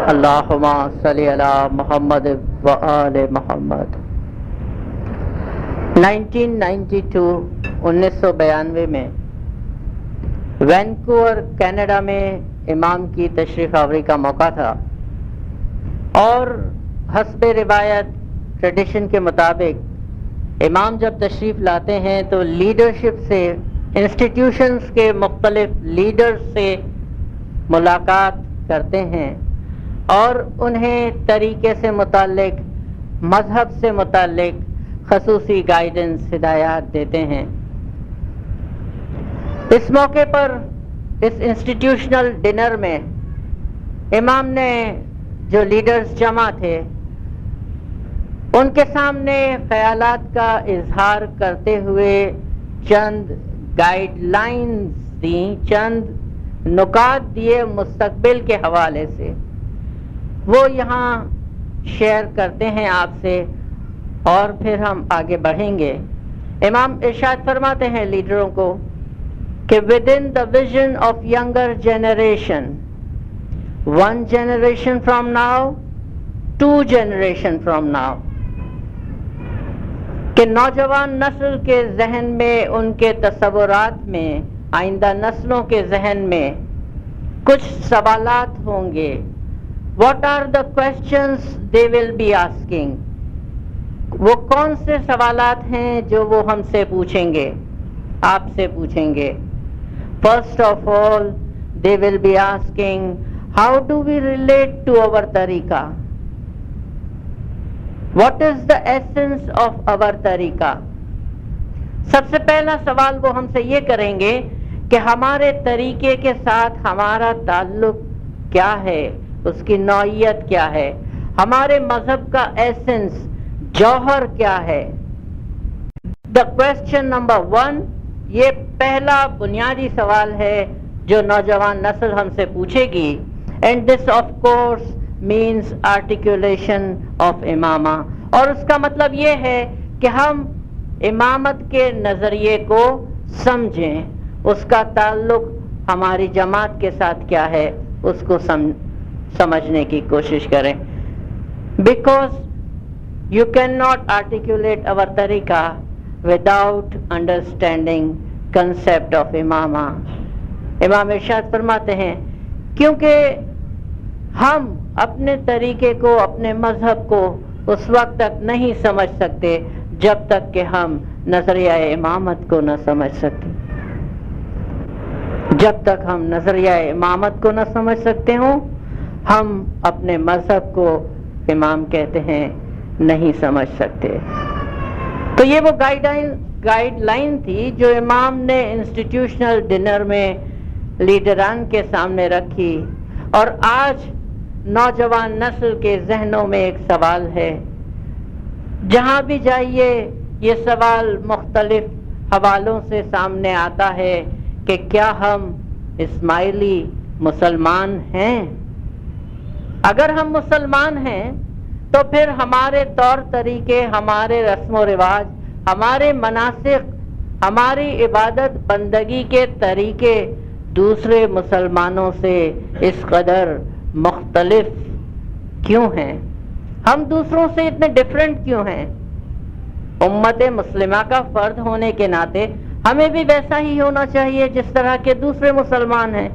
اللہم صلی علی محمد و آل محمد۔ 1992 میں وینکوور کینیڈا میں امام کی تشریف آوری کا موقع تھا، اور حسب روایت ٹریڈیشن کے مطابق امام جب تشریف لاتے ہیں تو لیڈرشپ سے، انسٹیٹیوشنز کے مختلف لیڈرز سے ملاقات کرتے ہیں اور انہیں طریقے سے متعلق، مذہب سے متعلق خصوصی گائیڈنس، ہدایات دیتے ہیں۔ اس موقع پر اس انسٹیٹیوشنل ڈنر میں امام نے جو لیڈرز جمع تھے ان کے سامنے خیالات کا اظہار کرتے ہوئے چند گائیڈ لائنز دیں، چند نکات دیے مستقبل کے حوالے سے، وہ یہاں شیئر کرتے ہیں آپ سے، اور پھر ہم آگے بڑھیں گے۔ امام ارشاد فرماتے ہیں لیڈروں کو کہ within the vision of younger generation, one generation from now, two generation from now، کہ نوجوان نسل کے ذہن میں، ان کے تصورات میں، آئندہ نسلوں کے ذہن میں کچھ سوالات ہوں گے۔ What are the questions they will be asking؟ وہ کون سے سوالات ہیں جو وہ ہم سے پوچھیں گے، آپ سے پوچھیں گے۔ First of all, they will be asking, how do we relate to our tariqa? What is the essence of our tariqa؟ سب سے پہلا سوال وہ ہم سے یہ کریں گے کہ ہمارے طریقے کے ساتھ ہمارا تعلق کیا ہے، اس کی نوعیت کیا ہے، ہمارے مذہب کا ایسنس، جوہر کیا ہے۔ The question number 1، یہ پہلا بنیادی سوال ہے جو نوجوان نسل ہم سے پوچھے گی۔ And this of course means articulation of امامہ، اور اس کا مطلب یہ ہے کہ ہم امامت کے نظریے کو سمجھیں، اس کا تعلق ہماری جماعت کے ساتھ کیا ہے، اس کو سمجھنے کی کوشش کریں۔ Because you cannot articulate our tariqa without understanding concept of امامہ۔ امام ارشاد فرماتے ہیں کیونکہ ہم اپنے طریقے کو، اپنے مذہب کو اس وقت تک نہیں سمجھ سکتے جب تک کہ ہم نظریہ امامت کو نہ سمجھ سکتے۔ جب تک ہم نظریہ امامت کو نہ سمجھ سکتے ہوں، ہم اپنے مذہب کو، امام کہتے ہیں، نہیں سمجھ سکتے۔ تو یہ وہ گائیڈ لائن تھی جو امام نے انسٹیٹیوشنل ڈنر میں لیڈران کے سامنے رکھی، اور آج نوجوان نسل کے ذہنوں میں ایک سوال ہے۔ جہاں بھی جائیے یہ سوال مختلف حوالوں سے سامنے آتا ہے کہ کیا ہم اسماعیلی مسلمان ہیں؟ اگر ہم مسلمان ہیں تو پھر ہمارے طور طریقے، ہمارے رسم و رواج، ہمارے مناسک، ہماری عبادت بندگی کے طریقے دوسرے مسلمانوں سے اس قدر مختلف کیوں ہیں؟ ہم دوسروں سے اتنے ڈیفرنٹ کیوں ہیں؟ امت مسلمہ کا فرد ہونے کے ناطے ہمیں بھی ویسا ہی ہونا چاہیے جس طرح کے دوسرے مسلمان ہیں۔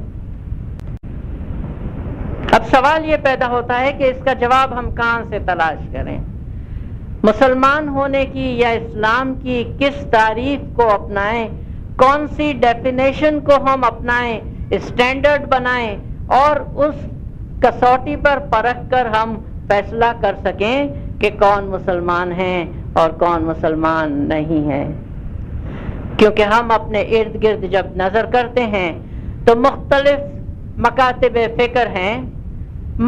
اب سوال یہ پیدا ہوتا ہے کہ اس کا جواب ہم کہاں سے تلاش کریں؟ مسلمان ہونے کی یا اسلام کی کس تعریف کو اپنائیں، کون سی ڈیفینیشن کو ہم اپنائیں، اسٹینڈرڈ بنائیں، اور اس کسوٹی پر پرکھ کر ہم فیصلہ کر سکیں کہ کون مسلمان ہیں اور کون مسلمان نہیں ہیں۔ کیونکہ ہم اپنے ارد گرد جب نظر کرتے ہیں تو مختلف مکاتب فکر ہیں،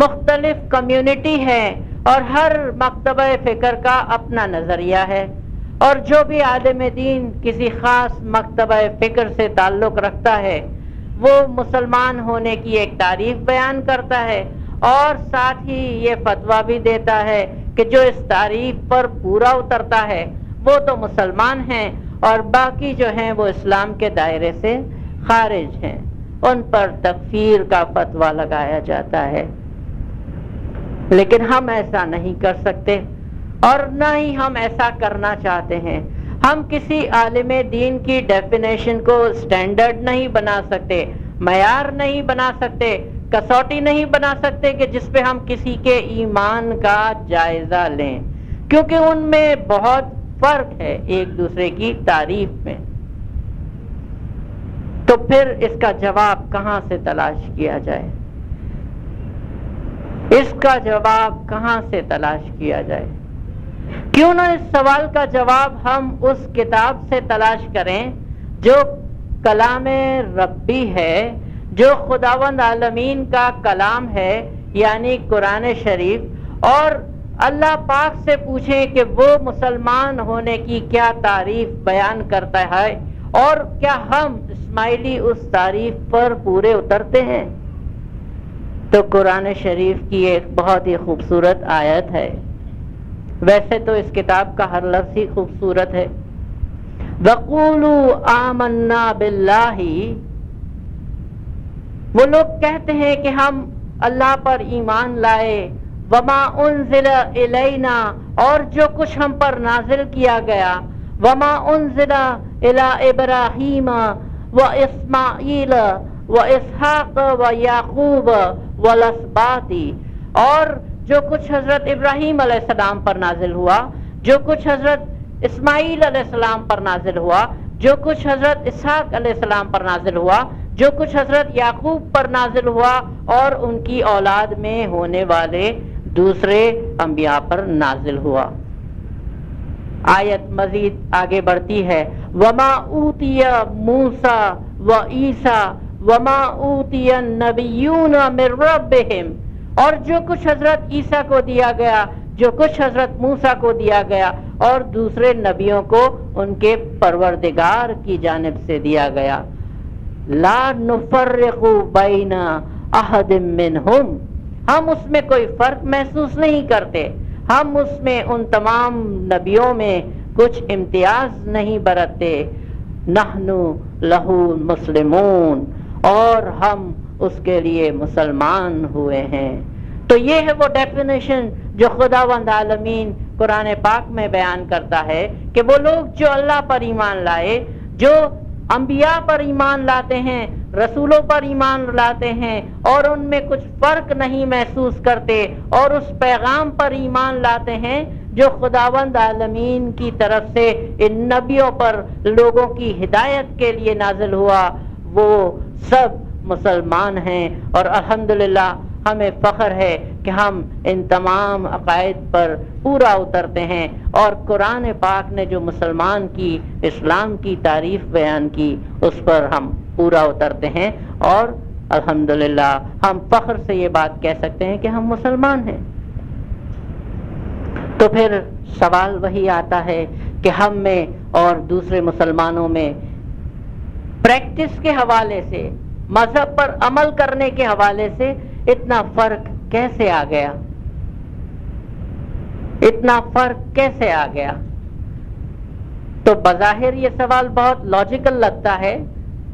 مختلف کمیونٹی ہے، اور ہر مکتبہ فکر کا اپنا نظریہ ہے، اور جو بھی عالم دین کسی خاص مکتبہ فکر سے تعلق رکھتا ہے وہ مسلمان ہونے کی ایک تعریف بیان کرتا ہے، اور ساتھ ہی یہ فتویٰ بھی دیتا ہے کہ جو اس تعریف پر پورا اترتا ہے وہ تو مسلمان ہیں، اور باقی جو ہیں وہ اسلام کے دائرے سے خارج ہیں، ان پر تکفیر کا فتویٰ لگایا جاتا ہے۔ لیکن ہم ایسا نہیں کر سکتے اور نہ ہی ہم ایسا کرنا چاہتے ہیں. ہم کسی عالم دین کی ڈیفینیشن کو سٹینڈرڈ نہیں بنا سکتے، معیار نہیں بنا سکتے، کسوٹی نہیں بنا سکتے کہ جس پہ ہم کسی کے ایمان کا جائزہ لیں، کیونکہ ان میں بہت فرق ہے ایک دوسرے کی تعریف میں. تو پھر اس کا جواب کہاں سے تلاش کیا جائے؟ اس کا جواب کہاں سے تلاش کیا جائے؟ کیوں نہ اس سوال کا جواب ہم اس کتاب سے تلاش کریں جو کلام ربی ہے، جو خداوند عالمین کا کلام ہے، یعنی قرآن شریف، اور اللہ پاک سے پوچھیں کہ وہ مسلمان ہونے کی کیا تعریف بیان کرتا ہے اور کیا ہم اسماعیلی اس تعریف پر پورے اترتے ہیں. تو قرآن شریف کی ایک بہت ہی خوبصورت آیت ہے. ویسے تو اس کتاب کا ہر لفظ ہی خوبصورت ہے. وَقُولُوا آمَنَّا بِاللَّهِ، وہ لوگ کہتے ہیں کہ ہم اللہ پر ایمان لائے. وَمَا أُنزِلَ إِلَيْنَا، اور جو کچھ ہم پر نازل کیا گیا. وَمَا أُنزِلَ إِلَىٰ إِبْرَاهِيمَ وَإِسْمَاعِيلَ وَإِسْحَاقَ وَيَعْقُوبَ وَالْأَسْبَاطِ، اور جو کچھ حضرت ابراہیم علیہ السلام پر نازل ہوا، جو کچھ حضرت اسماعیل علیہ السلام پر نازل ہوا، جو کچھ حضرت اسحاق علیہ السلام پر نازل ہوا، جو کچھ حضرت یعقوب پر نازل ہوا، اور ان کی اولاد میں ہونے والے دوسرے انبیاء پر نازل ہوا. آیت مزید آگے بڑھتی ہے. وَمَا أُوتِيَ مُوسَىٰ وَعِيسَىٰ وَمَا أُوتِيَ النَّبِيُّونَ مِن رَّبِّهِمْ، اور جو کچھ حضرت عیسیٰ کو دیا گیا، جو کچھ حضرت موسیٰ کو دیا گیا، اور دوسرے نبیوں کو ان کے پروردگار کی جانب سے دیا گیا. لا نفرق بین احد منہم، ہم اس میں کوئی فرق محسوس نہیں کرتے، ہم اس میں ان تمام نبیوں میں کچھ امتیاز نہیں برتتے. نحن لہ مسلمون، اور ہم اس کے لیے مسلمان ہوئے ہیں. تو یہ ہے وہ ڈیفینیشن جو خداوند عالمین قرآن پاک میں بیان کرتا ہے کہ وہ لوگ جو اللہ پر ایمان لائے، جو انبیاء پر ایمان لاتے ہیں، رسولوں پر ایمان لاتے ہیں، اور ان میں کچھ فرق نہیں محسوس کرتے، اور اس پیغام پر ایمان لاتے ہیں جو خداوند عالمین کی طرف سے ان نبیوں پر لوگوں کی ہدایت کے لیے نازل ہوا، وہ سب مسلمان ہیں. اور الحمدللہ ہمیں فخر ہے کہ ہم ان تمام عقائد پر پورا اترتے ہیں، اور قرآن پاک نے جو مسلمان کی اسلام کی تعریف بیان کی اس پر ہم پورا اترتے ہیں، اور الحمدللہ ہم فخر سے یہ بات کہہ سکتے ہیں کہ ہم مسلمان ہیں. تو پھر سوال وہی آتا ہے کہ ہم میں اور دوسرے مسلمانوں میں پریکٹس کے حوالے سے، مذہب پر عمل کرنے کے حوالے سے اتنا فرق کیسے آ گیا؟ اتنا فرق کیسے آ گیا؟ تو بظاہر یہ سوال بہت لاجیکل لگتا ہے،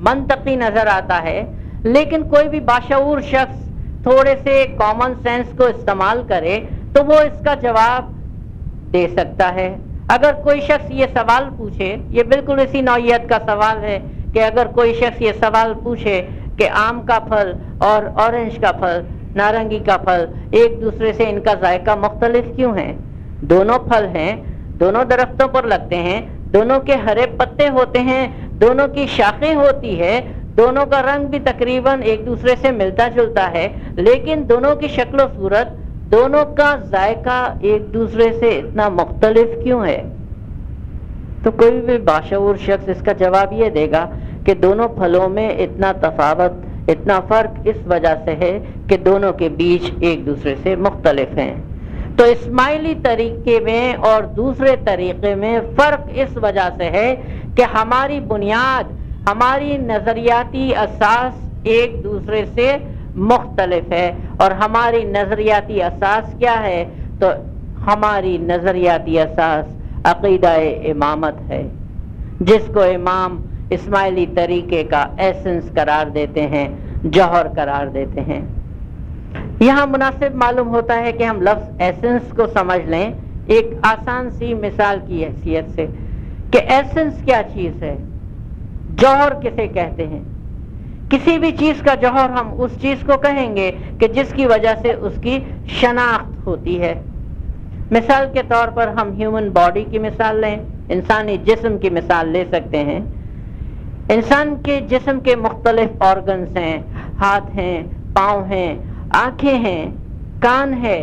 منطقی نظر آتا ہے، لیکن کوئی بھی باشعور شخص تھوڑے سے کامن سینس کو استعمال کرے تو وہ اس کا جواب دے سکتا ہے. اگر کوئی شخص یہ سوال پوچھے، یہ بالکل اسی نوعیت کا سوال ہے کہ اگر کوئی شخص یہ سوال پوچھے کہ آم کا پھل اور اورنج کا پھل، نارنگی کا پھل، ایک دوسرے سے ان کا ذائقہ مختلف کیوں ہے؟ دونوں پھل ہیں، دونوں درختوں پر لگتے ہیں، دونوں کے ہرے پتے ہوتے ہیں، دونوں کی شاخیں ہوتی ہے، دونوں کا رنگ بھی تقریباً ایک دوسرے سے ملتا جلتا ہے، لیکن دونوں کی شکل و صورت، دونوں کا ذائقہ ایک دوسرے سے اتنا مختلف کیوں ہے؟ تو کوئی بھی باشعور شخص اس کا جواب یہ دے گا کہ دونوں پھلوں میں اتنا تفاوت، اتنا فرق اس وجہ سے ہے کہ دونوں کے بیچ ایک دوسرے سے مختلف ہیں. تو اسماعیلی طریقے میں اور دوسرے طریقے میں فرق اس وجہ سے ہے کہ ہماری بنیاد، ہماری نظریاتی اساس ایک دوسرے سے مختلف ہے. اور ہماری نظریاتی اساس کیا ہے؟ تو ہماری نظریاتی اساس عقیدہ امامت ہے، جس کو امام اسماعیلی طریقے کا ایسنس قرار دیتے ہیں، جوہر قرار دیتے ہیں. یہاں مناسب معلوم ہوتا ہے کہ ہم لفظ ایسنس کو سمجھ لیں ایک آسان سی مثال کی حیثیت سے کہ ایسنس کیا چیز ہے، جوہر کسے کہتے ہیں؟ کسی بھی چیز کا جوہر ہم اس چیز کو کہیں گے کہ جس کی وجہ سے اس کی شناخت ہوتی ہے۔ مثال کے طور پر ہم ہیومن باڈی کی مثال لیں، انسانی جسم کی مثال لے سکتے ہیں۔ انسان کے جسم کے مختلف آرگنز ہیں، ہاتھ ہیں، پاؤں ہیں، آنکھیں ہیں، کان ہے،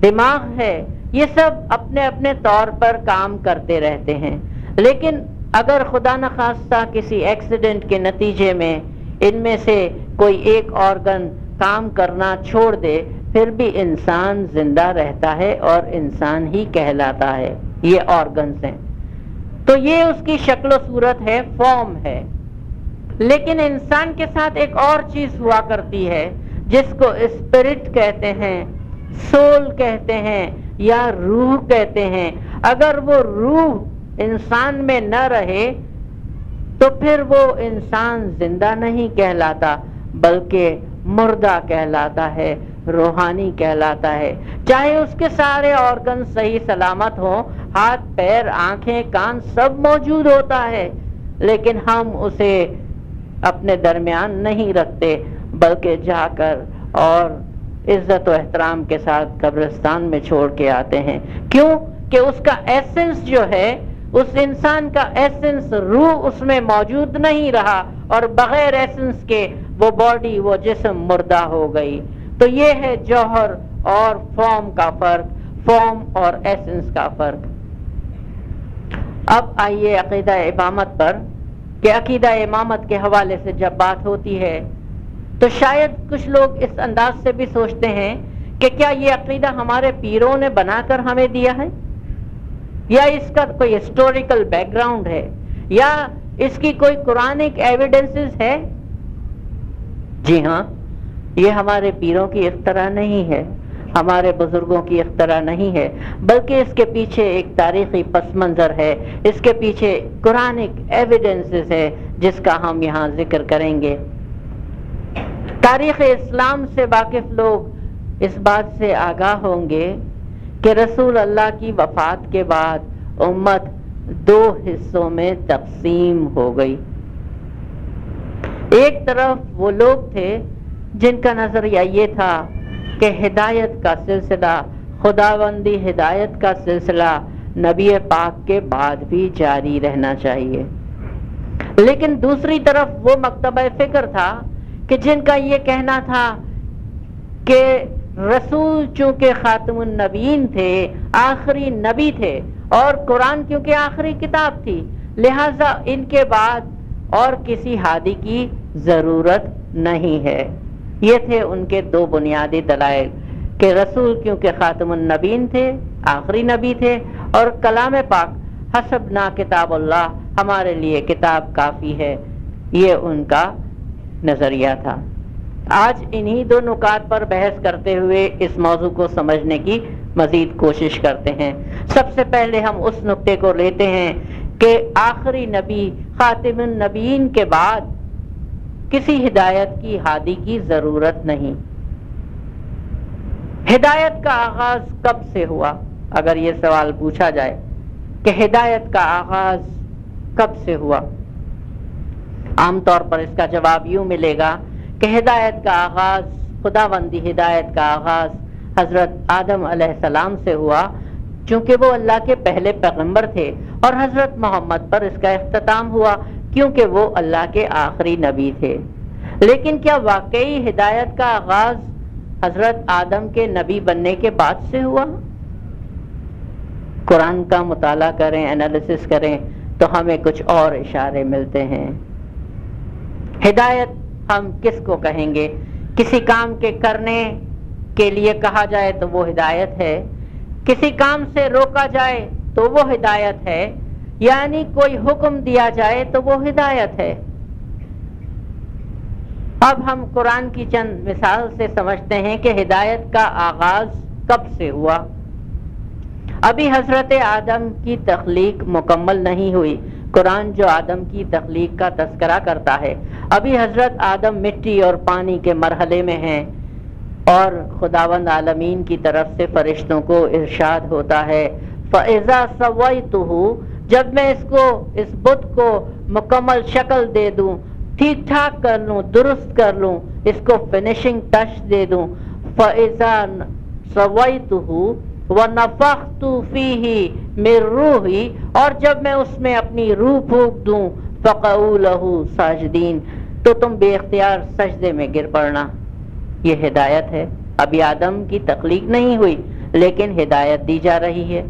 دماغ ہے، یہ سب اپنے اپنے طور پر کام کرتے رہتے ہیں، لیکن اگر خدا نخواستہ کسی ایکسیڈنٹ کے نتیجے میں ان میں سے کوئی ایک آرگن کام کرنا چھوڑ دے پھر بھی انسان زندہ رہتا ہے اور انسان ہی کہلاتا ہے، یہ آرگنز ہیں۔ تو یہ اس کی شکل و صورت ہے، فارم ہے۔ لیکن انسان کے ساتھ ایک اور چیز ہوا کرتی ہے جس کو اسپرٹ کہتے ہیں، سول کہتے ہیں یا روح کہتے ہیں۔ اگر وہ روح انسان میں نہ رہے تو پھر وہ انسان زندہ نہیں کہلاتا بلکہ مردہ کہلاتا ہے، روحانی کہلاتا ہے۔ چاہے اس کے سارے آرگن صحیح سلامت ہوں، ہاتھ پیر آنکھیں کان سب موجود ہوتا ہے، لیکن ہم اسے اپنے درمیان نہیں رکھتے بلکہ جا کر اور عزت و احترام کے ساتھ قبرستان میں چھوڑ کے آتے ہیں۔ کیوں کہ اس کا ایسنس جو ہے، اس انسان کا ایسنس، روح اس میں موجود نہیں رہا اور بغیر ایسنس کے وہ باڈی، وہ جسم مردہ ہو گئی۔ تو یہ ہے جوہر اور فارم کا فرق، فارم اور ایسنس کا فرق۔ اب آئیے عقیدہ امامت پر، کہ عقیدہ امامت کے حوالے سے جب بات ہوتی ہے تو شاید کچھ لوگ اس انداز سے بھی سوچتے ہیں کہ کیا یہ عقیدہ ہمارے پیروں نے بنا کر ہمیں دیا ہے، یا اس کا کوئی ہسٹوریکل بیک گراؤنڈ ہے، یا اس کی کوئی قرآنک ایویڈنسز ہے؟ جی ہاں، یہ ہمارے پیروں کی اختراع نہیں ہے، ہمارے بزرگوں کی اختراع نہیں ہے، بلکہ اس کے پیچھے ایک تاریخی پس منظر ہے، اس کے پیچھے قرآنک ایویڈنسز ہے جس کا ہم یہاں ذکر کریں گے۔ تاریخ اسلام سے واقف لوگ اس بات سے آگاہ ہوں گے کہ رسول اللہ کی وفات کے بعد امت دو حصوں میں تقسیم ہو گئی۔ ایک طرف وہ لوگ تھے جن کا نظریہ یہ تھا کہ ہدایت کا سلسلہ، خداوندی ہدایت کا سلسلہ نبی پاک کے بعد بھی جاری رہنا چاہیے۔ لیکن دوسری طرف وہ مکتبہ فکر تھا کہ جن کا یہ کہنا تھا کہ رسول چونکہ خاتم النبیین تھے، آخری نبی تھے، اور قرآن کیونکہ آخری کتاب تھی، لہذا ان کے بعد اور کسی ہادی کی ضرورت نہیں ہے۔ یہ تھے ان کے دو بنیادی دلائل، کہ رسول کیونکہ خاتم النبیین تھے، آخری نبی تھے، اور کلام پاک حسبنا کتاب اللہ، ہمارے لیے کتاب کافی ہے، یہ ان کا نظریہ تھا۔ آج انہی دو نکات پر بحث کرتے ہوئے اس موضوع کو سمجھنے کی مزید کوشش کرتے ہیں۔ سب سے پہلے ہم اس نقطے کو لیتے ہیں کہ آخری نبی خاتم النبیین کے بعد کسی ہدایت کی ہادی کی ضرورت نہیں۔ ہدایت کا آغاز کب سے ہوا؟ اگر یہ سوال پوچھا جائے کہ ہدایت کا آغاز کب سے ہوا، عام طور پر اس کا جواب یوں ملے گا کہ ہدایت کا آغاز، خداوندی ہدایت کا آغاز حضرت آدم علیہ السلام سے ہوا، چونکہ وہ اللہ کے پہلے پیغمبر تھے، اور حضرت محمد پر اس کا اختتام ہوا کیونکہ وہ اللہ کے آخری نبی تھے۔ لیکن کیا واقعی ہدایت کا آغاز حضرت آدم کے نبی بننے کے بعد سے ہوا؟ قرآن کا مطالعہ کریں، انالیسس کریں تو ہمیں کچھ اور اشارے ملتے ہیں۔ ہدایت ہم کس کو کہیں گے؟ کسی کام کے کرنے کے لیے کہا جائے تو وہ ہدایت ہے، کسی کام سے روکا جائے تو وہ ہدایت ہے، یعنی کوئی حکم دیا جائے تو وہ ہدایت ہے۔ اب ہم قرآن کی چند مثال سے سمجھتے ہیں کہ ہدایت کا آغاز کب سے ہوا۔ ابھی حضرت آدم کی تخلیق مکمل نہیں ہوئی۔ قرآن جو آدم کی تخلیق کا تذکرہ کرتا ہے، ابھی حضرت آدم مٹی اور پانی کے مرحلے میں ہیں، اور خداوند عالمین کی طرف سے فرشتوں کو ارشاد ہوتا ہے فَإِذَا سَوَّيْتُهُ، جب میں اس بت کو مکمل شکل دے دوں، ٹھیک ٹھاک کر لوں، درست کر لوں، اس کو فنیشنگ ٹچ دے دوں، فَإِذَا سَوَّيْتُهُ وَنَفَخْتُ فِيهِ مِن رُوحِي، اور جب میں اس میں اپنی روح پھونک دوں، فَقَعُوا لَهُ سَاجِدِينَ، تو تم بے اختیار سجدے میں گر پڑنا۔ یہ ہدایت ہے۔ ابھی آدم کی تخلیق نہیں ہوئی لیکن ہدایت دی جا رہی ہے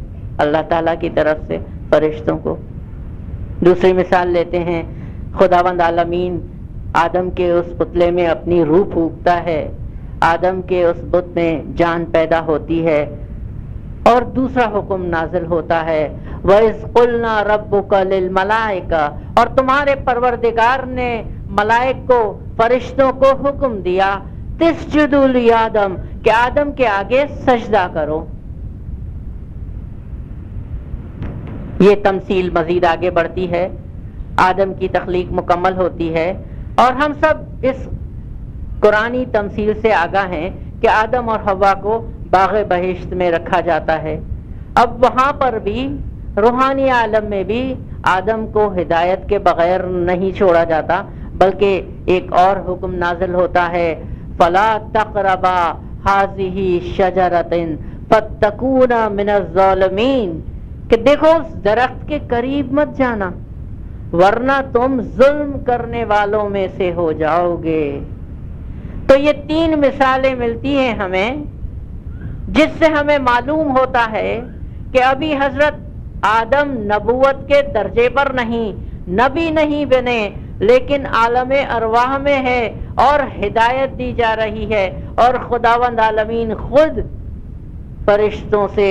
اللہ تعالیٰ کی طرف سے فرشتوں کو۔ دوسری مثال لیتے ہیں، خداوند عالمین آدم کے اس پتلے میں اپنی روح پھونکتا ہے، آدم کے اس بت میں جان پیدا ہوتی ہے، اور دوسرا حکم نازل ہوتا ہے وَإِذْ قُلْنَا رَبُّكَ لِلْمَلَائِكَةِ، اور تمہارے پروردگار نے ملائک کو، فرشتوں کو حکم دیا تسجدوا لآدم، کہ آدم کے آگے سجدہ کرو۔ یہ تمثیل مزید آگے بڑھتی ہے، آدم کی تخلیق مکمل ہوتی ہے، اور ہم سب اس قرآنی تمثیل سے آگاہ ہیں کہ آدم اور حوا کو باغ بہشت میں رکھا جاتا ہے۔ اب وہاں پر بھی روحانی عالم میں بھی آدم کو ہدایت کے بغیر نہیں چھوڑا جاتا، بلکہ ایک اور حکم نازل ہوتا ہے فَلَا تَقْرَبَا هَٰذِهِ شَجَرَةٍ فَتَّكُونَا مِنَ الظَّالِمِينَ، کہ دیکھو اس درخت کے قریب مت جانا ورنہ تم ظلم کرنے والوں میں سے ہو جاؤ گے۔ تو یہ تین مثالیں ملتی ہیں ہمیں، جس سے ہمیں معلوم ہوتا ہے کہ ابھی حضرت آدم نبوت کے درجے پر نہیں، نبی نہیں بنے، لیکن عالم ارواح میں ہے اور ہدایت دی جا رہی ہے، اور خداوند عالمین خود فرشتوں سے،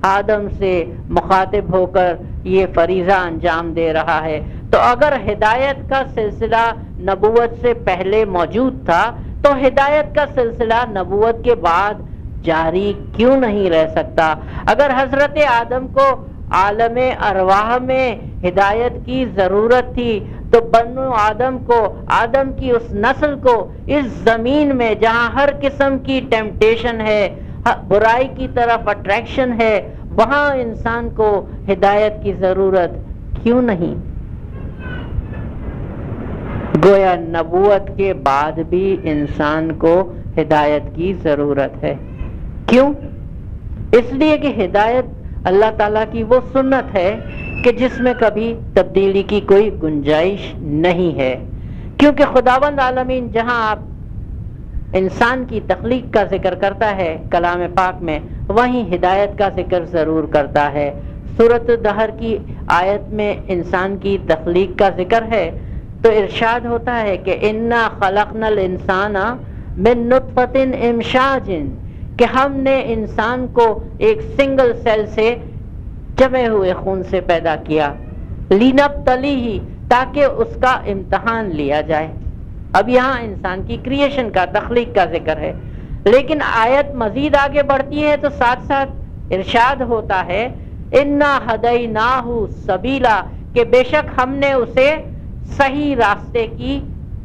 آدم سے مخاطب ہو کر یہ فریضہ انجام دے رہا ہے۔ تو اگر ہدایت کا سلسلہ نبوت سے پہلے موجود تھا تو ہدایت کا سلسلہ نبوت کے بعد جاری کیوں نہیں رہ سکتا؟ اگر حضرت آدم کو عالم ارواح میں ہدایت کی ضرورت تھی تو بنو آدم کو، آدم کی اس نسل کو اس زمین میں جہاں ہر قسم کی ٹیمپٹیشن ہے، برائی کی طرف اٹریکشن ہے، وہاں انسان کو ہدایت کی ضرورت کیوں نہیں؟ گویا نبوت کے بعد بھی انسان کو ہدایت کی ضرورت ہے۔ کیوں؟ اس لیے کہ ہدایت اللہ تعالیٰ کی وہ سنت ہے کہ جس میں کبھی تبدیلی کی کوئی گنجائش نہیں ہے، کیونکہ خداوند عالمین جہاں آپ انسان کی تخلیق کا ذکر کرتا ہے کلام پاک میں، وہیں ہدایت کا ذکر ضرور کرتا ہے۔ سورۃ الدہر کی آیت میں انسان کی تخلیق کا ذکر ہے تو ارشاد ہوتا ہے کہ انا خلقنا الانسان من نطفۃ امشاج، کہ ہم نے انسان کو ایک سنگل سیل سے جمے ہوئے خون سے پیدا کیا، لنبتلیہ، تاکہ اس کا امتحان لیا جائے۔ اب یہاں انسان کی کریشن کا، تخلیق کا ذکر ہے، لیکن آیت مزید آگے بڑھتی ہے تو ساتھ ساتھ ارشاد ہوتا ہے انا ہدیناہ سبیلا، کہ بے شک ہم نے اسے صحیح راستے کی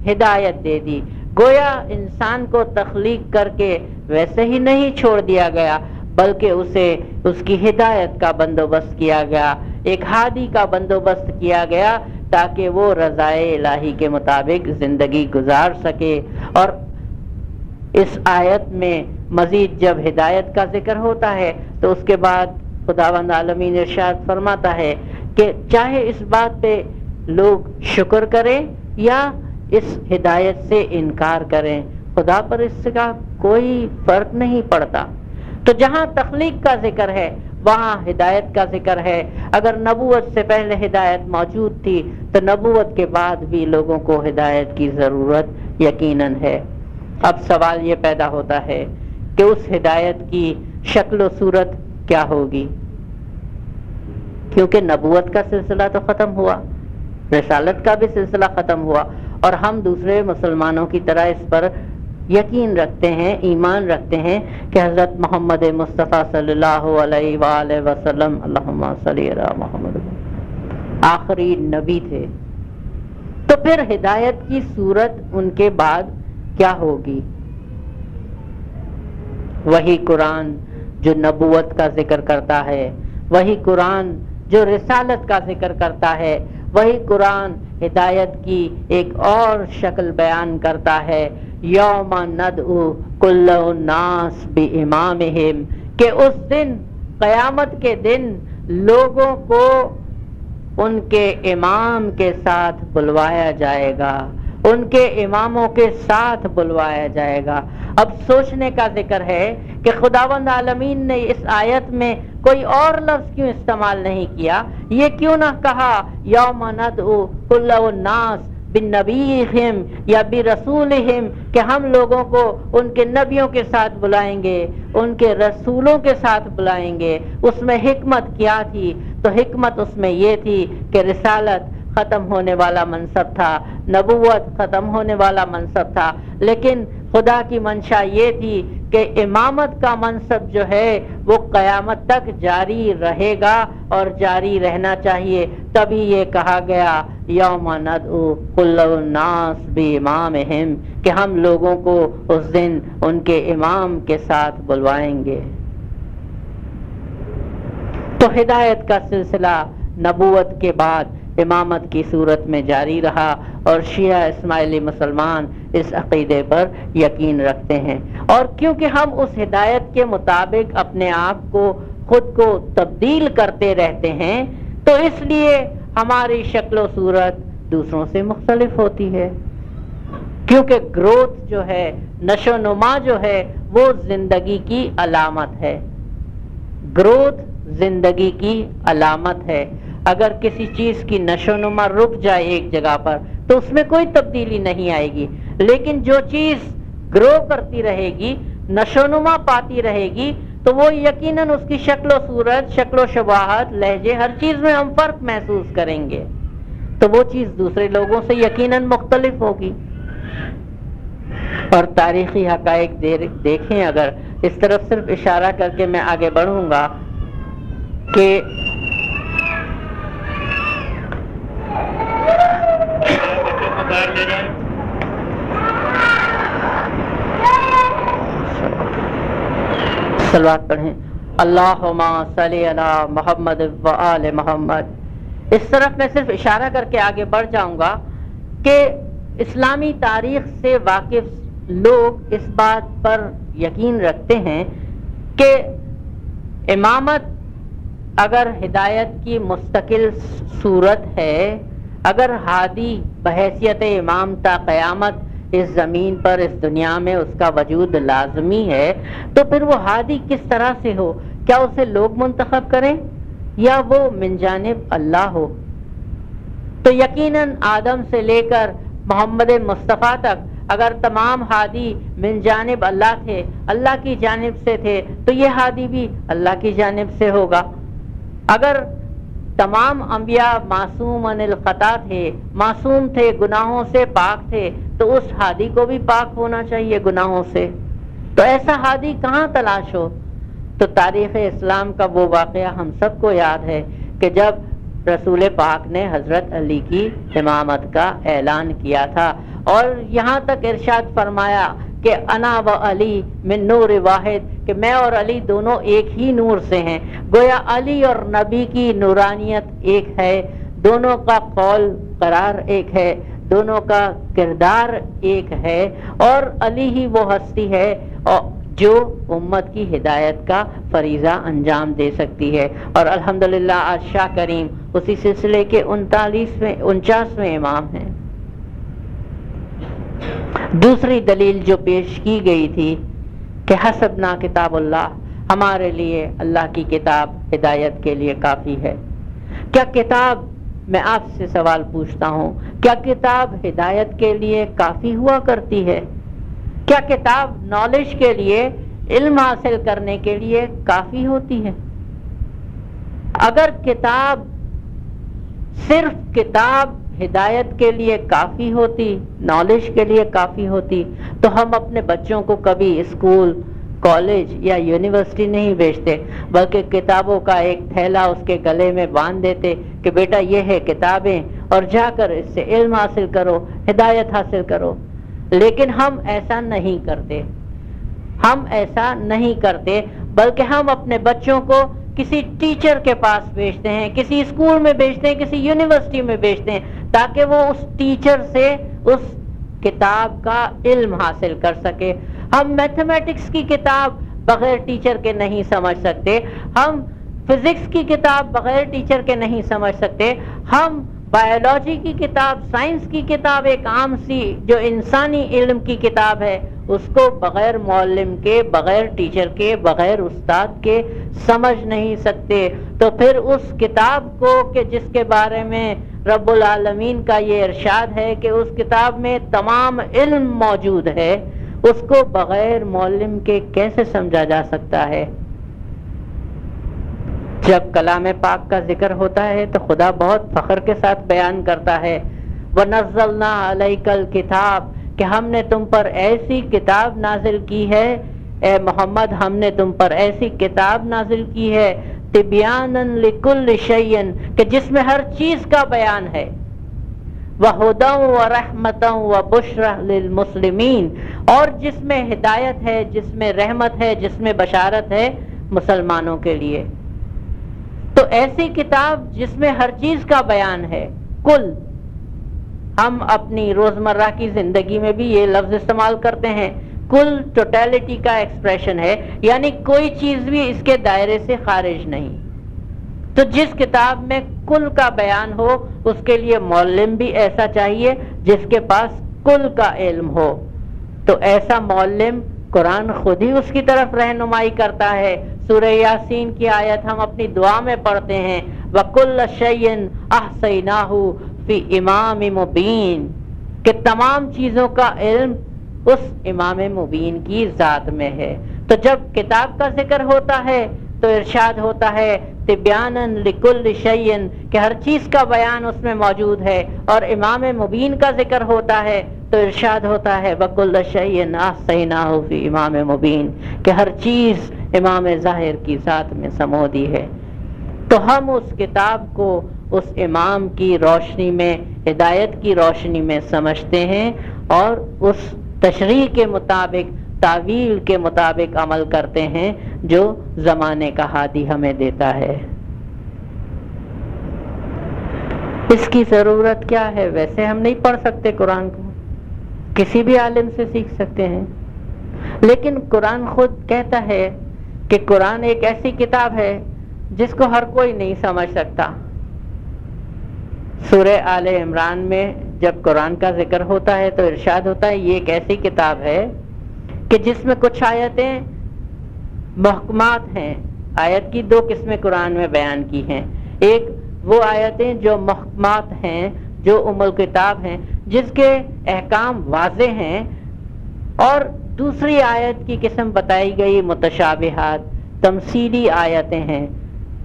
ہدایت دے دی۔ گویا انسان کو تخلیق کر کے ویسے ہی نہیں چھوڑ دیا گیا، بلکہ اسے اس کی ہدایت کا بندوبست کیا گیا، ایک ہادی کا بندوبست کیا گیا تاکہ وہ رضائے الہی کے مطابق زندگی گزار سکے۔ اور اس آیت میں مزید جب ہدایت کا ذکر ہوتا ہے تو اس کے بعد خداوند عالمین ارشاد فرماتا ہے کہ چاہے اس بات پہ لوگ شکر کریں یا اس ہدایت سے انکار کریں، خدا پر اس کا کوئی فرق نہیں پڑتا۔ تو جہاں تخلیق کا ذکر ہے وہاں ہدایت کا ذکر ہے۔ اگر نبوت سے پہلے ہدایت موجود تھی تو نبوت کے بعد بھی لوگوں کو ہدایت کی ضرورت یقیناً ہے۔ اب سوال یہ پیدا ہوتا ہے کہ اس ہدایت کی شکل و صورت کیا ہوگی؟ کیونکہ نبوت کا سلسلہ تو ختم ہوا، رسالت کا بھی سلسلہ ختم ہوا، اور ہم دوسرے مسلمانوں کی طرح اس پر یقین رکھتے ہیں، ایمان رکھتے ہیں کہ حضرت محمد مصطفیٰ صلی اللہ علیہ وآلہ وسلم، اللہم صلی علی محمد، آخری نبی تھے۔ تو پھر ہدایت کی صورت ان کے بعد کیا ہوگی؟ وہی قرآن جو نبوت کا ذکر کرتا ہے، وہی قرآن جو رسالت کا ذکر کرتا ہے، وہی قرآن ہدایت کی ایک اور شکل بیان کرتا ہے، یوم ندعو کل الناس بامامہم، کہ اس دن، قیامت کے دن، لوگوں کو ان کے امام کے ساتھ بلوایا جائے گا، ان کے اماموں کے ساتھ بلوایا جائے گا۔ اب سوچنے کا ذکر ہے کہ خداوند عالمین نے اس آیت میں کوئی اور لفظ کیوں استعمال نہیں کیا؟ یہ کیوں نہ کہا یوم ندعو کل الناس بنبیہم یا برسولہم، کہ ہم لوگوں کو ان کے نبیوں کے ساتھ بلائیں گے، ان کے رسولوں کے ساتھ بلائیں گے؟ اس میں حکمت کیا تھی؟ تو حکمت اس میں یہ تھی کہ رسالت ختم ہونے والا منصب تھا، نبوت ختم ہونے والا منصب تھا، لیکن خدا کی منشا یہ تھی کہ امامت کا منصب جو ہے وہ قیامت تک جاری رہے گا اور جاری رہنا چاہیے۔ تبھی یہ کہا گیا یوم ندعو کل الناس بامامہم، کہ ہم لوگوں کو اس دن ان کے امام کے ساتھ بلوائیں گے۔ تو ہدایت کا سلسلہ نبوت کے بعد امامت کی صورت میں جاری رہا، اور شیعہ اسماعیلی مسلمان اس عقیدے پر یقین رکھتے ہیں، اور کیونکہ ہم اس ہدایت کے مطابق اپنے آپ کو خود کو تبدیل کرتے رہتے ہیں، تو اس لیے ہماری شکل و صورت دوسروں سے مختلف ہوتی ہے، کیونکہ گروتھ جو ہے، نشو و نما جو ہے، وہ زندگی کی علامت ہے۔ گروتھ زندگی کی علامت ہے۔ اگر کسی چیز کی نشو و نما رک جائے ایک جگہ پر تو اس میں کوئی تبدیلی نہیں آئے گی، لیکن جو چیز گرو کرتی رہے گی، نشو و نما پاتی رہے گی، تو وہ یقیناً اس کی شکل و صورت، شکل و شباہت، لہجے، ہر چیز میں ہم فرق محسوس کریں گے، تو وہ چیز دوسرے لوگوں سے یقیناً مختلف ہوگی۔ اور تاریخی حقائق دیکھیں، اگر اس طرف صرف اشارہ کر کے میں آگے بڑھوں گا کہ صلوات پڑھیں، اللہم صلی علی محمد و آل محمد۔ اس طرف میں صرف اشارہ کر کے آگے بڑھ جاؤں گا کہ اسلامی تاریخ سے واقف لوگ اس بات پر یقین رکھتے ہیں کہ امامت اگر ہدایت کی مستقل صورت ہے، اگر ہادی بحیثیت امام تا قیامت اس زمین پر، اس دنیا میں اس کا وجود لازمی ہے، تو پھر وہ ہادی کس طرح سے ہو؟ کیا اسے لوگ منتخب کریں یا وہ من جانب اللہ ہو؟ تو یقیناً آدم سے لے کر محمد مصطفیٰ تک اگر تمام ہادی من جانب اللہ تھے، اللہ کی جانب سے تھے، تو یہ ہادی بھی اللہ کی جانب سے ہوگا۔ اگر تمام انبیاء معصوم عن الخطا تھے، معصوم تھے، گناہوں سے پاک تھے، تو اس ہادی کو بھی پاک ہونا چاہیے گناہوں سے۔ تو ایسا ہادی کہاں تلاش ہو؟ تو تاریخ اسلام کا وہ واقعہ ہم سب کو یاد ہے کہ جب رسول پاک نے حضرت علی کی امامت کا اعلان کیا تھا، اور یہاں تک ارشاد فرمایا کہ انا و علی من نور واحد، کہ میں اور علی دونوں ایک ہی نور سے ہیں۔ گویا علی اور نبی کی نورانیت ایک ہے، دونوں کا قول قرار ایک ہے، دونوں کا کردار ایک ہے، اور علی ہی وہ ہستی ہے جو امت کی ہدایت کا فریضہ انجام دے سکتی ہے۔ اور الحمدللہ آج شاہ کریم اسی سلسلے کے 49ویں امام ہیں۔ دوسری دلیل جو پیش کی گئی تھی کہ حسبنا کتاب اللہ، ہمارے لیے اللہ کی کتاب ہدایت کے لیے کافی ہے۔ کیا کتاب، میں آپ سے سوال پوچھتا ہوں، کیا کتاب ہدایت کے لیے کافی ہوا کرتی ہے؟ کیا کتاب نالج کے لیے، علم حاصل کرنے کے لیے کافی ہوتی ہے؟ اگر کتاب، صرف کتاب ہدایت کے لیے کافی ہوتی، نالج کے لیے کافی ہوتی، تو ہم اپنے بچوں کو کبھی اسکول، کالج یا یونیورسٹی نہیں بھیجتے، بلکہ کتابوں کا ایک تھیلا اس کے گلے میں باندھ دیتے کہ بیٹا یہ ہے کتابیں، اور جا کر اس سے علم حاصل کرو، ہدایت حاصل کرو۔ لیکن ہم ایسا نہیں کرتے۔ ہم ایسا نہیں کرتے، بلکہ ہم اپنے بچوں کو کسی ٹیچر کے پاس بھیجتے ہیں، کسی اسکول میں بھیجتے ہیں، کسی یونیورسٹی میں بھیجتے ہیں، تاکہ وہ اس ٹیچر سے اس کتاب کا علم حاصل کر سکے۔ ہم میتھمیٹکس کی کتاب بغیر ٹیچر کے نہیں سمجھ سکتے، ہم فزکس کی کتاب بغیر ٹیچر کے نہیں سمجھ سکتے، ہم بایولوجی کی کتاب، سائنس کی کتاب، ایک عام سی جو انسانی علم کی کتاب ہے، اس کو بغیر معلم کے، بغیر ٹیچر کے، بغیر استاد کے سمجھ نہیں سکتے۔ تو پھر اس کتاب کو کہ جس کے بارے میں رب العالمین کا یہ ارشاد ہے کہ اس کتاب میں تمام علم موجود ہے، اس کو بغیر معلم کے کیسے سمجھا جا سکتا ہے؟ جب کلام پاک کا ذکر ہوتا ہے تو خدا بہت فخر کے ساتھ بیان کرتا ہے، وَنَزَّلْنَا عَلَيْكَ الْكِتَابَ، کہ ہم نے تم پر ایسی کتاب نازل کی ہے، اے محمد ہم نے تم پر ایسی کتاب نازل کی ہے، تِبْيَانًا لِكُلِّ شَيْءٍ، کہ جس میں ہر چیز کا بیان ہے، وَهُدًى وَرَحْمَةً وَبُشْرًى لِلْمُسْلِمِينَ، اور جس میں ہدایت ہے، جس میں رحمت ہے، جس میں بشارت ہے مسلمانوں کے لیے۔ تو ایسی کتاب جس میں ہر چیز کا بیان ہے۔ کل، ہم اپنی روزمرہ کی زندگی میں بھی یہ لفظ استعمال کرتے ہیں، کل ٹوٹیلٹی کا ایکسپریشن ہے، یعنی کوئی چیز بھی اس کے دائرے سے خارج نہیں۔ تو جس کتاب میں کل کا بیان ہو اس کے لیے معلم بھی ایسا چاہیے جس کے پاس کل کا علم ہو۔ تو ایسا معلم قرآن خود ہی اس کی طرف رہنمائی کرتا ہے۔ سورہ یاسین کی آیت ہم اپنی دعا میں پڑھتے ہیں، وَكُلَّ شَيْءٍ أَحْصَيْنَاهُ فِي إِمَامٍ مُبِينٍ، کہ تمام چیزوں کا علم اس امام مبین کی ذات میں ہے۔ تو جب کتاب کا ذکر ہوتا ہے تو ارشاد ہوتا ہے تِبْيَانًا لِكُلِّ شَيْءٍ، کہ ہر چیز کا بیان اس میں موجود ہے، اور امام مبین کا ذکر ہوتا ہے تو ارشاد ہوتا ہے وَكُلَّ شَيْءٍ أَحْصَيْنَاهُ فِي إِمَامٍ مُبِينٍ، کہ ہر چیز امام ظاہر کی ذات میں سمودی ہے۔ تو ہم اس کتاب کو اس امام کی روشنی میں، ہدایت کی روشنی میں سمجھتے ہیں، اور اس تشریح کے مطابق، تعویل کے مطابق عمل کرتے ہیں جو زمانے کا ہادی ہمیں دیتا ہے۔ اس کی ضرورت کیا ہے؟ ویسے ہم نہیں پڑھ سکتے قرآن کو، کسی بھی عالم سے سیکھ سکتے ہیں، لیکن قرآن خود کہتا ہے کہ قرآن ایک ایسی کتاب ہے جس کو ہر کوئی نہیں سمجھ سکتا۔ سورہ آل عمران میں جب قرآن کا ذکر ہوتا ہے تو ارشاد ہوتا ہے یہ ایک ایسی کتاب ہے کہ جس میں کچھ آیتیں محکمات ہیں۔ آیت کی دو قسمیں قرآن میں بیان کی ہیں، ایک وہ آیتیں جو محکمات ہیں، جو ام الکتاب ہیں، جس کے احکام واضح ہیں، اور دوسری آیت کی قسم بتائی گئی متشابہات، تمثیلی آیتیں ہیں،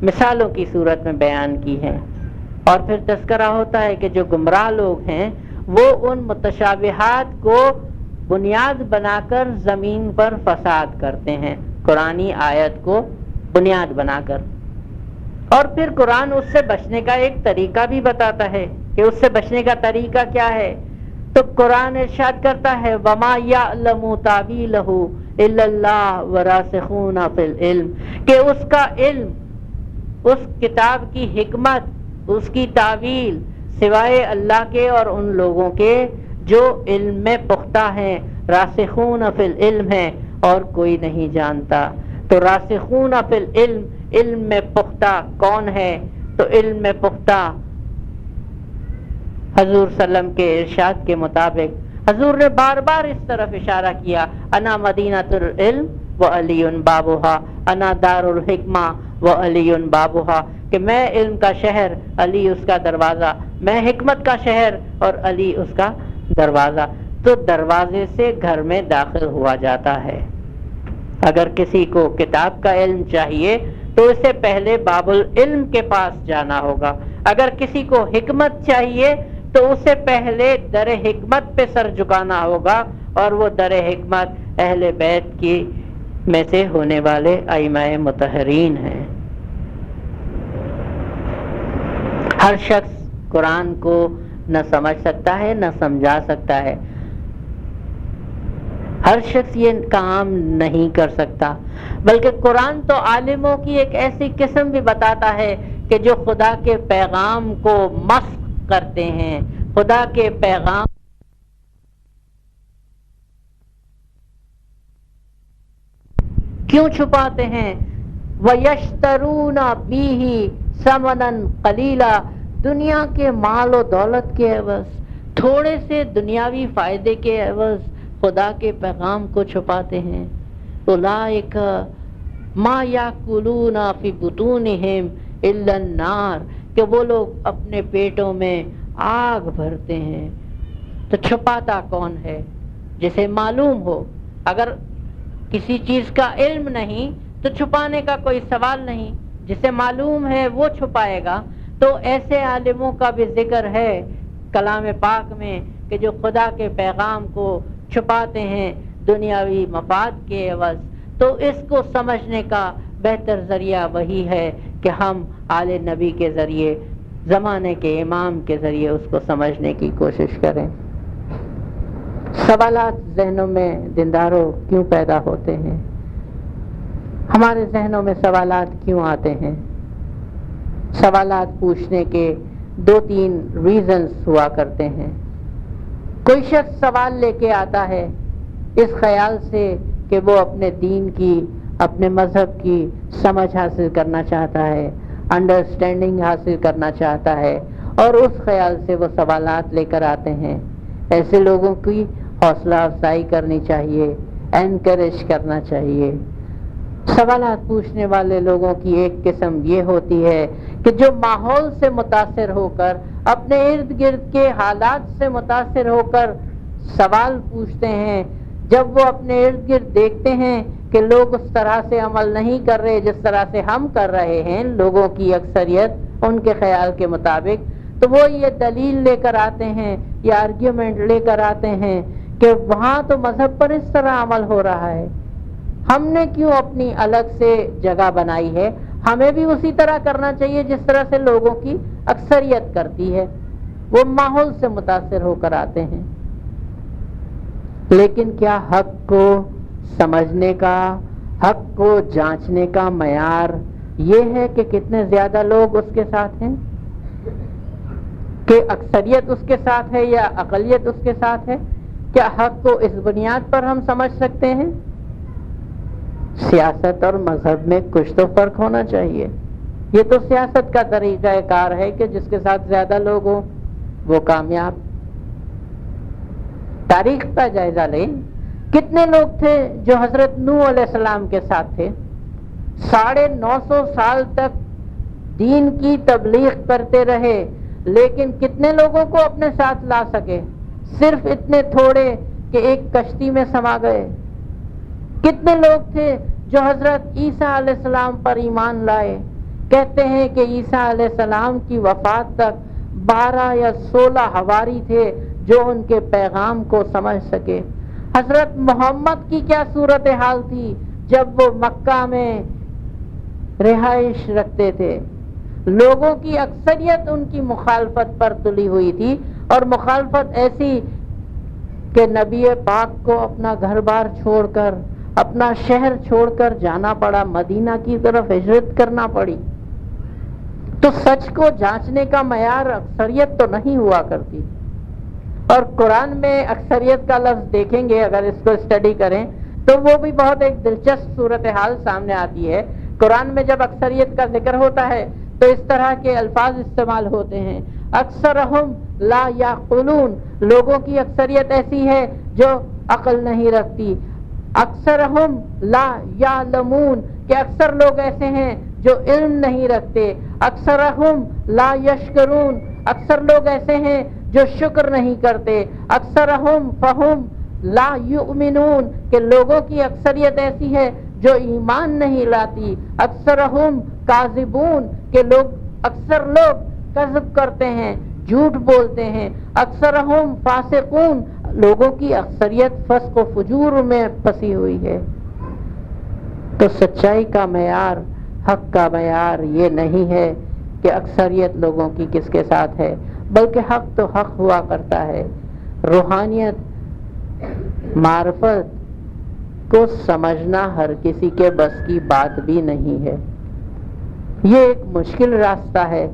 مثالوں کی صورت میں بیان کی ہیں۔ اور پھر تذکرہ ہوتا ہے کہ جو گمراہ لوگ ہیں وہ ان متشابہات کو بنیاد بنا کر زمین پر فساد کرتے ہیں، قرآنی آیت کو بنیاد بنا کر۔ اور پھر قرآن اس سے بچنے کا ایک طریقہ بھی بتاتا ہے کہ اس سے بچنے کا طریقہ کیا ہے۔ تو قرآن ارشاد کرتا ہے وَمَا يَعْلَمُ تَعْوِيلَهُ إِلَّا اللَّهُ وَرَاسِخُونَ فِي الْعِلْمِ، کہ اس کا علم، اس کتاب کی حکمت، اس کی تعویل سوائے اللہ کے اور ان لوگوں کے جو علم میں پختہ ہیں، راسخون فی العلم ہیں، اور کوئی نہیں جانتا۔ تو راسخون فی العلم، علم میں پختہ کون ہے؟ تو علم میں پختہ حضور صلی اللہ علیہ وسلم کے ارشاد کے مطابق حضور نے بار بار اس طرف اشارہ کیا، انا مدینۃ العلم وعلی بابها، انا دار الحکمہ وعلی بابها، کہ میں علم کا شہر، علی اس کا دروازہ، میں حکمت کا شہر اور علی اس کا دروازہ۔ تو دروازے سے گھر میں داخل ہوا جاتا ہے۔ اگر کسی کو کتاب کا علم چاہیے تو اسے پہلے باب العلم کے پاس جانا ہوگا، اگر کسی کو حکمت چاہیے تو اسے پہلے در حکمت پہ سر جھکانا ہوگا، اور وہ در حکمت اہل بیت کی میں سے ہونے والے ائمہ مطہرین ہیں۔ ہر شخص قرآن کو نہ سمجھ سکتا ہے نہ سمجھا سکتا ہے۔ ہر شخص یہ کام نہیں کر سکتا، بلکہ قرآن تو عالموں کی ایک ایسی قسم بھی بتاتا ہے کہ جو خدا کے پیغام کو مسخ کرتے ہیں، خدا کے پیغام کیوں چھپاتے ہیں؟ وَيَشْتَرُونَ بِهِ ثَمَنًا قَلِيلًا، دنیا کے مال و دولت کے عوض، تھوڑے سے دنیاوی فائدے کے عوض خدا کے پیغام کو چھپاتے ہیں۔ اولئک ما یاکلون فی بطونہم الا النار، کہ وہ لوگ اپنے پیٹوں میں آگ بھرتے ہیں۔ تو چھپاتا کون ہے؟ جسے معلوم ہو۔ اگر کسی چیز کا علم نہیں تو چھپانے کا کوئی سوال نہیں، جسے معلوم ہے وہ چھپائے گا۔ تو ایسے عالموں کا بھی ذکر ہے کلام پاک میں کہ جو خدا کے پیغام کو چھپاتے ہیں دنیاوی مفاد کے عوض۔ تو اس کو سمجھنے کا بہتر ذریعہ وہی ہے کہ ہم آل نبی کے ذریعے، زمانے کے امام کے ذریعے اس کو سمجھنے کی کوشش کریں۔ سوالات ذہنوں میں دینداروں کیوں پیدا ہوتے ہیں؟ ہمارے ذہنوں میں سوالات کیوں آتے ہیں؟ سوالات پوچھنے کے 2-3 ریزنز ہوا کرتے ہیں۔ کوئی شخص سوال لے کے آتا ہے اس خیال سے کہ وہ اپنے دین کی، اپنے مذہب کی سمجھ حاصل کرنا چاہتا ہے، انڈرسٹینڈنگ حاصل کرنا چاہتا ہے، اور اس خیال سے وہ سوالات لے کر آتے ہیں۔ ایسے لوگوں کی حوصلہ افزائی کرنی چاہیے، انکریج کرنا چاہیے۔ سوالات پوچھنے والے لوگوں کی ایک قسم یہ ہوتی ہے کہ جو ماحول سے متاثر ہو کر، اپنے ارد گرد کے حالات سے متاثر ہو کر سوال پوچھتے ہیں۔ جب وہ اپنے ارد گرد دیکھتے ہیں کہ لوگ اس طرح سے عمل نہیں کر رہے جس طرح سے ہم کر رہے ہیں، لوگوں کی اکثریت ان کے خیال کے مطابق، تو وہ یہ دلیل لے کر آتے ہیں یا آرگیومنٹ لے کر آتے ہیں کہ وہاں تو مذہب پر اس طرح عمل ہو رہا ہے، ہم نے کیوں اپنی الگ سے جگہ بنائی ہے؟ ہمیں بھی اسی طرح کرنا چاہیے جس طرح سے لوگوں کی اکثریت کرتی ہے۔ وہ ماحول سے متاثر ہو کر آتے ہیں۔ لیکن کیا حق کو سمجھنے کا، حق کو جانچنے کا معیار یہ ہے کہ کتنے زیادہ لوگ اس کے ساتھ ہیں، کہ اکثریت اس کے ساتھ ہے یا اقلیت اس کے ساتھ ہے؟ کیا حق کو اس بنیاد پر ہم سمجھ سکتے ہیں؟ سیاست اور مذہب میں کچھ تو فرق ہونا چاہیے۔ یہ تو سیاست کا طریقہ کار ہے کہ جس کے ساتھ زیادہ لوگ ہوں وہ کامیاب۔ تاریخ کا جائزہ لیں، کتنے لوگ تھے جو حضرت نوح علیہ السلام کے ساتھ تھے؟ 950 سال تک دین کی تبلیغ کرتے رہے، لیکن کتنے لوگوں کو اپنے ساتھ لا سکے؟ صرف اتنے تھوڑے کہ ایک کشتی میں سما گئے۔ کتنے لوگ تھے جو حضرت عیسیٰ علیہ السلام پر ایمان لائے؟ کہتے ہیں کہ عیسیٰ علیہ السلام کی وفات تک 12 یا 16 حواری تھے جو ان کے پیغام کو سمجھ سکے۔ حضرت محمد کی کیا صورتحال تھی جب وہ مکہ میں رہائش رکھتے تھے؟ لوگوں کی اکثریت ان کی مخالفت پر تلی ہوئی تھی، اور مخالفت ایسی کہ نبی پاک کو اپنا گھر بار چھوڑ کر، اپنا شہر چھوڑ کر جانا پڑا، مدینہ کی طرف ہجرت کرنا پڑی۔ تو سچ کو جانچنے کا معیار اکثریت تو نہیں ہوا کرتی۔ اور قرآن میں اکثریت کا لفظ دیکھیں گے اگر اس کو اسٹڈی کریں تو وہ بھی بہت ایک دلچسپ صورتحال سامنے آتی ہے۔ قرآن میں جب اکثریت کا ذکر ہوتا ہے تو اس طرح کے الفاظ استعمال ہوتے ہیں، اکثرہم لا یعقلون، لوگوں کی اکثریت ایسی ہے جو عقل نہیں رکھتی۔ اکثرہم لا یعلمون، کہ اکثر لوگ ایسے ہیں جو علم نہیں رکھتے۔ اکثرہم لا یشکرون، اکثر لوگ ایسے ہیں جو شکر نہیں کرتے۔ اکثرہم فہم لا یؤمنون، کہ لوگوں کی اکثریت ایسی ہے جو ایمان نہیں لاتی۔ اکثرہم کاذبون، کہ اکثر لوگ کذب کرتے ہیں، جھوٹ بولتے ہیں۔ اکثرہم فاسقون، لوگوں کی اکثریت فسق و فجور میں پھنسی ہوئی ہے۔ تو سچائی کا معیار، حق کا معیار یہ نہیں ہے کہ اکثریت لوگوں کی کس کے ساتھ ہے، بلکہ حق تو حق ہوا کرتا ہے۔ روحانیت، معرفت، کو سمجھنا ہر کسی کے بس کی بات بھی نہیں ہے. یہ ایک مشکل راستہ ہے،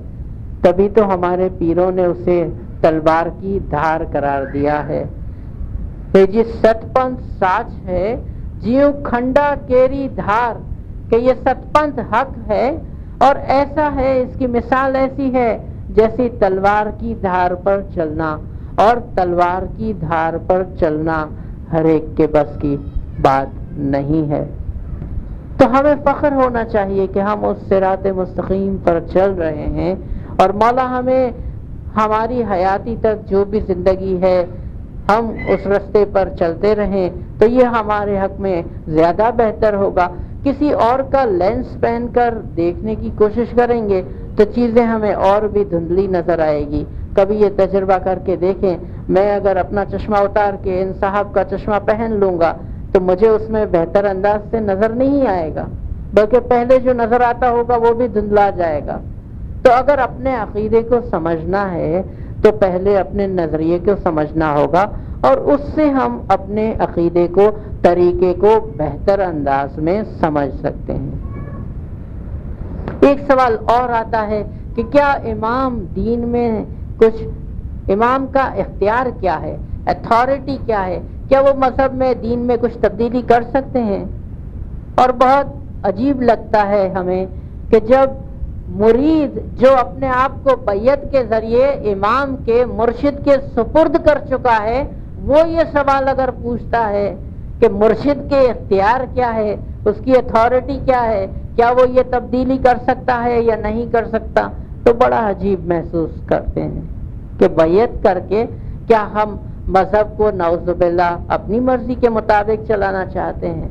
تبھی تو ہمارے پیروں نے اسے تلوار کی دھار قرار دیا ہے. یہ جی ستپنتھ ساچ ہے جیوں کھنڈا کیری دھار، کہ یہ ستپنتھ حق ہے اور ایسا ہے، اس کی مثال ایسی ہے جیسی تلوار کی دھار پر چلنا، اور تلوار کی دھار پر چلنا ہر ایک کے بس کی بات نہیں ہے. تو ہمیں فخر ہونا چاہیے کہ ہم اس صراط مستقیم پر چل رہے ہیں، اور مولا ہمیں ہماری حیاتی تک جو بھی زندگی ہے ہم اس راستے پر چلتے رہیں تو یہ ہمارے حق میں زیادہ بہتر ہوگا. کسی اور کا لینس پہن کر دیکھنے کی کوشش کریں گے تو چیزیں ہمیں اور بھی دھندلی نظر آئے گی. کبھی یہ تجربہ کر کے دیکھیں، میں اگر اپنا چشمہ اتار کے ان صاحب کا چشمہ پہن لوں گا تو مجھے اس میں بہتر انداز سے نظر نہیں آئے گا، بلکہ پہلے جو نظر آتا ہوگا وہ بھی دھندلا جائے گا. تو اگر اپنے عقیدے کو سمجھنا ہے تو پہلے اپنے نظریے کو سمجھنا ہوگا، اور اس سے ہم اپنے عقیدے کو، طریقے کو بہتر انداز میں سمجھ سکتے ہیں. ایک سوال اور آتا ہے کہ کیا امام دین میں کچھ، امام کا اختیار کیا ہے، اتھارٹی کیا ہے، کیا وہ مذہب میں، دین میں کچھ تبدیلی کر سکتے ہیں؟ اور بہت عجیب لگتا ہے ہمیں کہ جب مرید جو اپنے آپ کو بیعت کے ذریعے امام کے، مرشد کے سپرد کر چکا ہے، وہ یہ سوال اگر پوچھتا ہے کہ مرشد کے اختیار کیا ہے، اس کی اتھارٹی کیا ہے، کیا وہ یہ تبدیلی کر سکتا ہے یا نہیں کر سکتا، تو بڑا عجیب محسوس کرتے ہیں کہ بیعت کر کے کیا ہم مذہب کو نعوذ باللہ اپنی مرضی کے مطابق چلانا چاہتے ہیں؟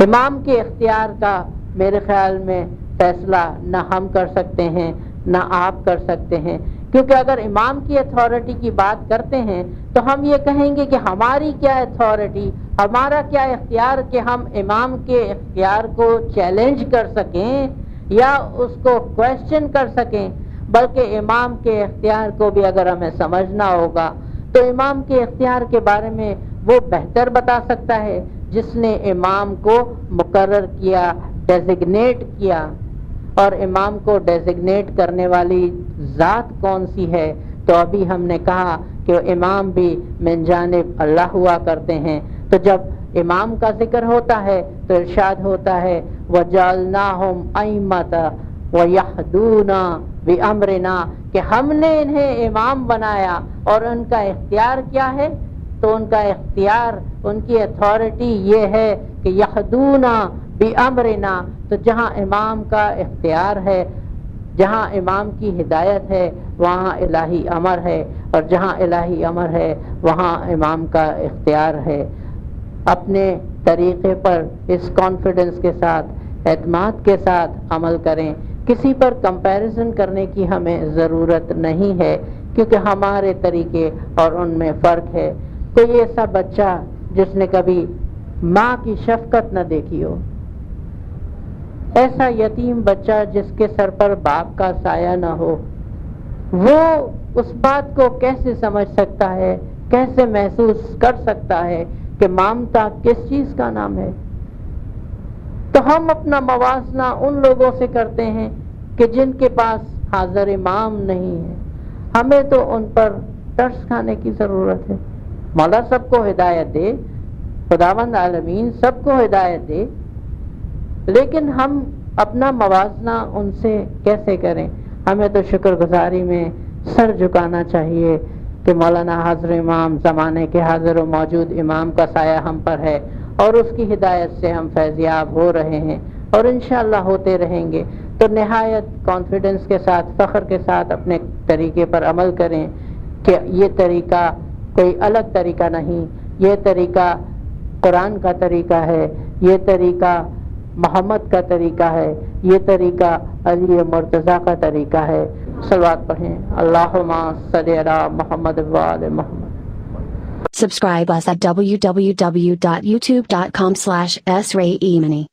امام کے اختیار کا میرے خیال میں فیصلہ نہ ہم کر سکتے ہیں نہ آپ کر سکتے ہیں، کیونکہ اگر امام کی اتھارٹی کی بات کرتے ہیں تو ہم یہ کہیں گے کہ ہماری کیا اتھارٹی، ہمارا کیا اختیار کہ ہم امام کے اختیار کو چیلنج کر سکیں یا اس کو کویسچن کر سکیں. بلکہ امام کے اختیار کو بھی اگر ہمیں سمجھنا ہوگا تو امام کے اختیار کے بارے میں وہ بہتر بتا سکتا ہے جس نے امام کو مقرر کیا، ڈیزگنیٹ کیا. اور امام کو ڈیزگنیٹ کرنے والی ذات کون سی ہے؟ تو ابھی ہم نے کہا کہ امام بھی من جانب اللہ ہوا کرتے ہیں. تو جب امام کا ذکر ہوتا ہے تو ارشاد ہوتا ہے وَجَعَلْنَاهُمْ أَئِمَّةً وَيَهْدُونَ بِأَمْرِنَا، کہ ہم نے انہیں امام بنایا. اور ان کا اختیار کیا ہے؟ تو ان کا اختیار، ان کی اتھارٹی یہ ہے کہ یہدون بامرنا. تو جہاں امام کا اختیار ہے، جہاں امام کی ہدایت ہے، وہاں الہی امر ہے، اور جہاں الہی امر ہے وہاں امام کا اختیار ہے. اپنے طریقے پر اس کانفیڈنس کے ساتھ، اعتماد کے ساتھ عمل کریں. کسی پر کمپیریزن کرنے کی ہمیں ضرورت نہیں ہے، کیونکہ ہمارے طریقے اور ان میں فرق ہے. کوئی ایسا بچہ جس نے کبھی ماں کی شفقت نہ دیکھی ہو، ایسا یتیم بچہ جس کے سر پر باپ کا سایہ نہ ہو، وہ اس بات کو کیسے سمجھ سکتا ہے، کیسے محسوس کر سکتا ہے کہ مامتا کس چیز کا نام ہے؟ تو ہم اپنا موازنہ ان لوگوں سے کرتے ہیں کہ جن کے پاس حاضر امام نہیں ہے. ہمیں تو ان پر ترس کھانے کی ضرورت ہے. مولا سب کو ہدایت دے، خداوند عالمین سب کو ہدایت دے، لیکن ہم اپنا موازنہ ان سے کیسے کریں؟ ہمیں تو شکر گزاری میں سر جھکانا چاہیے کہ مولانا حاضر امام، زمانے کے حاضر و موجود امام کا سایہ ہم پر ہے، اور اس کی ہدایت سے ہم فیضیاب ہو رہے ہیں اور انشاءاللہ ہوتے رہیں گے. تو نہایت کانفیڈنس کے ساتھ، فخر کے ساتھ اپنے طریقے پر عمل کریں کہ یہ طریقہ کوئی الگ طریقہ نہیں، یہ طریقہ قرآن کا طریقہ ہے، یہ طریقہ محمد کا طریقہ ہے، یہ طریقہ علی مرتضیٰ کا طریقہ ہے. صلوات پڑھیں. اللہم صلی علی محمد و آل محمد. Subscribe us at www.youtube.com/srayemani.